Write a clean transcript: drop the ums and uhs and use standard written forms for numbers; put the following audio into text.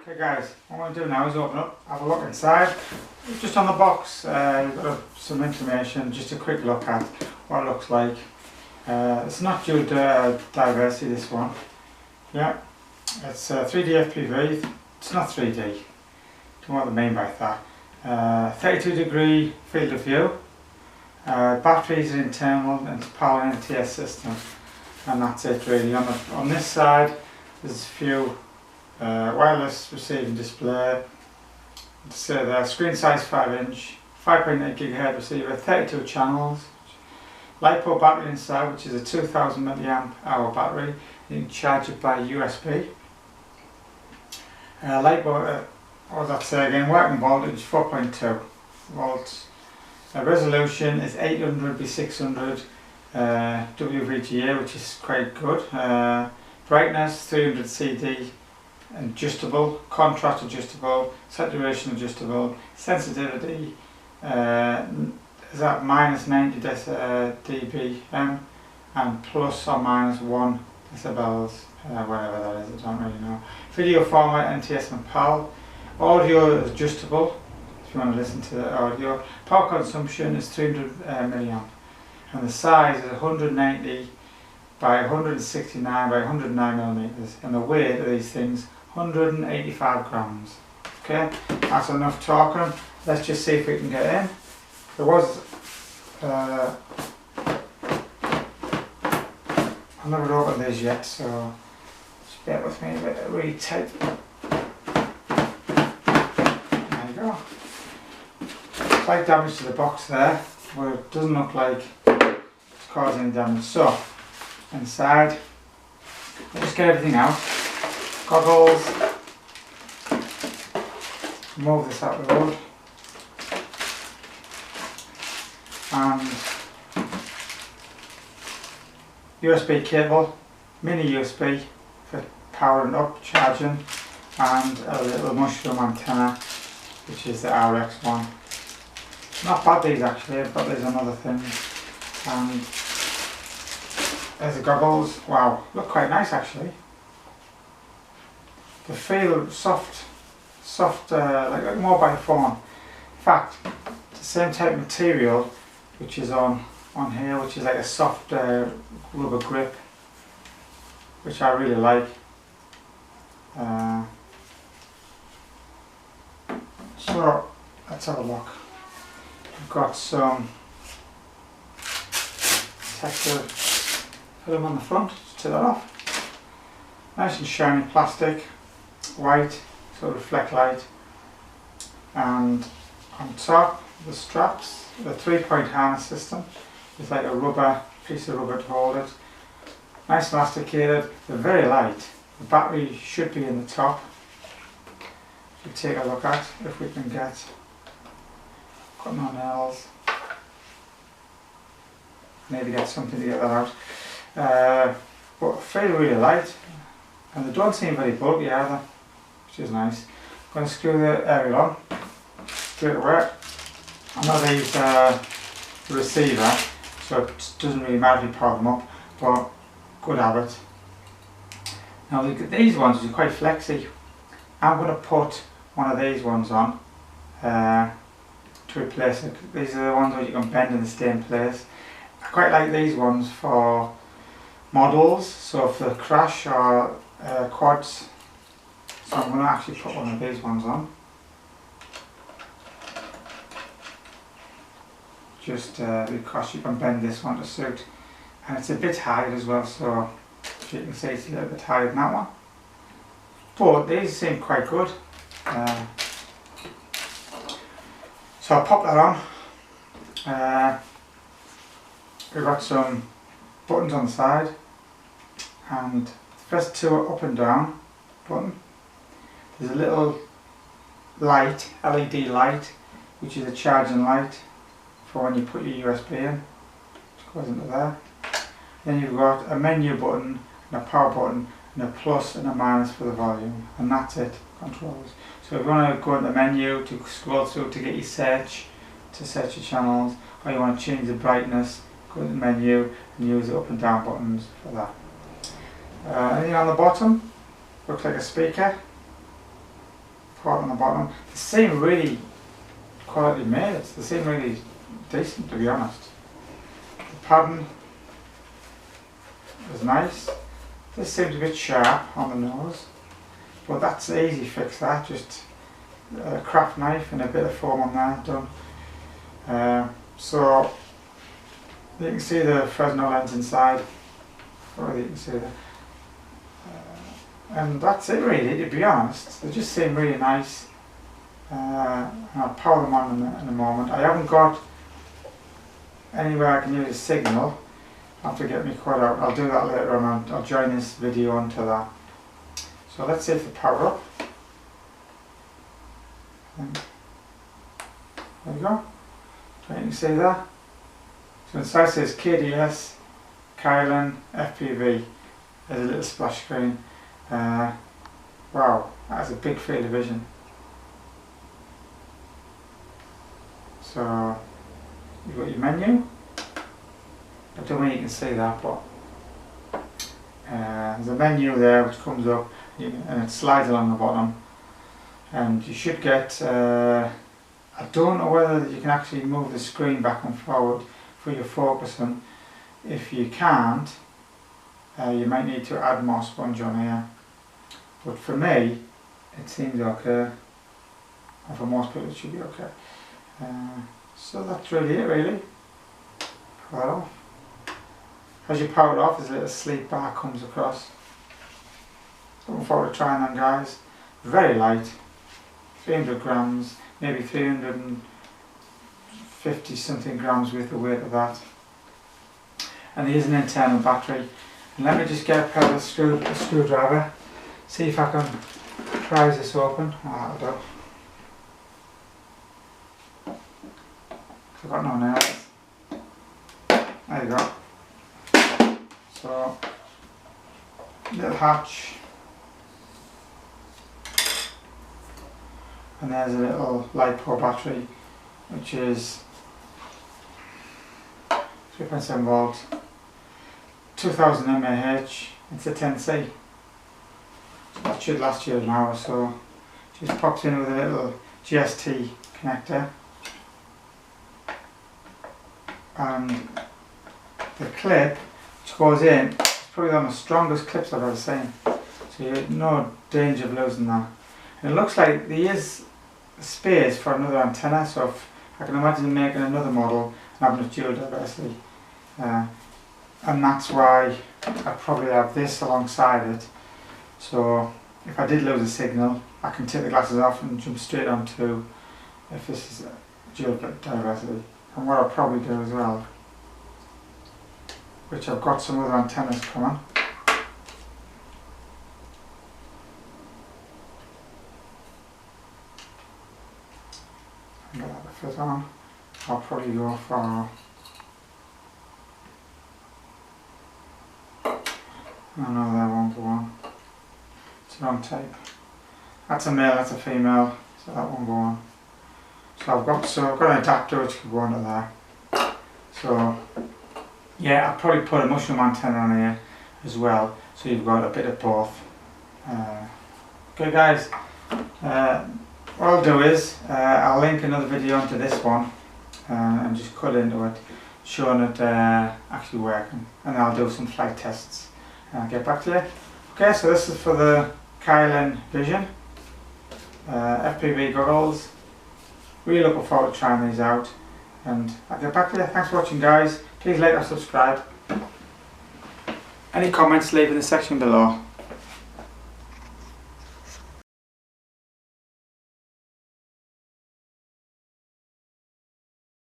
Okay guys, what I'm going to do now is open up, have a look inside. Just on the box, you've got some information, just a quick look at what it looks like. It's not due to diversity, this one. Yeah, it's 3D FPV. It's not 3D. Don't know what I mean by that. 32 degree field of view. Batteries are internal and it's powering a TS system. And that's it really. On this side, there's a few wireless receiving display. So the screen size 5-inch, 5.8 GHz receiver, 32 channels. LiPo battery inside, which is a 2000 mAh battery. You can charge it by USB. LiPo, what does that say again? Working voltage 4.2 volts. Resolution is 800 by 600 WVGA, which is quite good. Brightness 300 CD, adjustable, contrast adjustable, saturation adjustable, sensitivity is at minus 90 dBm and plus or minus 1 decibels, whatever that is, I don't really know. Video format NTS and PAL. Audio is adjustable if you want to listen to the audio. Power consumption is 300 milliamp and the size is 190 by 169 by 109 millimeters, and the weight of these things 185 grams. Okay, that's enough talking. Let's just see if we can get in. There was I've never opened these yet, so just bear with me a bit really tight. There you go. Slight damage to the box there, but it doesn't look like it's causing any damage. So inside, I'll just get everything out. Goggles, move this out the road, and USB cable, mini USB for powering up, charging, and a little mushroom antenna, which is the RX one. Not bad these actually, but there's another thing. And there's the goggles. Wow, look quite nice actually. They feel soft, like mobile phone. In fact, it's the same type of material which is on here, which is like a soft rubber grip, which I really like. So let's have a look. We've got some protective film on the front. Just take that off. Nice and shiny plastic, white, so reflect light. And on top, the straps, the 3-point harness system. It's like a rubber piece of rubber to hold it. Nice elasticated. They're very light. The battery should be in the top. We'll take a look at if we can get. Got no nails. Maybe get something to get that out. But feel really light, and they don't seem very bulky either, which is nice. I'm going to screw the aerial on straight away. I know these the receiver, so it doesn't really matter if you power them up, but good habit. Now these ones are quite flexy. I'm going to put one of these ones on to replace it. These are the ones where you can bend and stay in place. I quite like these ones for models, so for crash or quads. So I'm going to actually put one of these ones on. Just because you can bend this one to suit. And it's a bit higher as well, so if you can see it's a little bit higher than that one. But these seem quite good. So I'll pop that on. We've got some buttons on the side, and press 2 up and down button. There's a little light, LED light, which is a charging light for when you put your USB in, which goes into there. Then you've got a menu button and a power button and a plus and a minus for the volume, and that's it, controls. So if you want to go into the menu to scroll through to get your search, to search your channels, or you want to change the brightness, go to the menu and use the up and down buttons for that. Anything on the bottom, looks like a speaker. support on the bottom. They seem really quality made. They seem really decent, to be honest. The padding is nice. This seems a bit sharp on the nose, but that's easy fix. That just a craft knife and a bit of foam on there done. So you can see the Fresnel lens inside. Or you can see that. And that's it really, to be honest. They just seem really nice. I'll power them on in a moment. I haven't got anywhere I can use a signal. I'll have to get my quad out. I'll do that later on. I'll join this video onto that. So let's see if they power up. And there we go. So you can see that. So inside says KDS Kylin FPV. There's a little splash screen. Wow, that's a big field of vision. So you've got your menu. I don't know if you can see that, but there's a menu there which comes up and it slides along the bottom, and you should get I don't know whether you can actually move the screen back and forward for your focusing. If you can't, you might need to add more sponge on here, but for me it seems okay, and for most people it should be okay. So that's really it really. Power that off. As you power it off, there's a little sleep bar comes across. Looking forward to trying them, guys. Very light, 300 grams, maybe 350 something grams worth of weight of that. And there is an internal battery. And let me just get a pair of screwdriver, see if I can prise this open. Oh, I don't. I've got no nails. There you go. So, little hatch, and there's a little LiPo battery, which is 3.7 volts, 2000 mAh. It's a 10C. So that should last you an hour or so. Just pops in with a little GST connector, and the clip which goes in, it's probably one of the strongest clips I've ever seen, so you're no danger of losing that. And it looks like there is space for another antenna, so if I can imagine making another model and having a dual diversity, and that's why I probably have this alongside it, so if I did lose a signal I can take the glasses off and jump straight onto if this is a dual diversity. And what I'll probably do as well, which I've got some other antennas coming. Get that to fit on. I'll probably go for no, that won't go on. It's wrong type. That's a male, that's a female, so that won't go on. So I've got an adapter which can go onto there. So yeah, I'll probably put a mushroom antenna on here as well, so you've got a bit of both. Okay guys, what I'll do is I'll link another video onto this one and just cut into it, showing it actually working, and I'll do some flight tests and I'll get back to you. Okay, so this is for the Kylin Vision FPV Goggles. Really looking forward to trying these out, and I'll get back to you. Thanks for watching, guys. Please like or subscribe. Any comments, leave in the section below.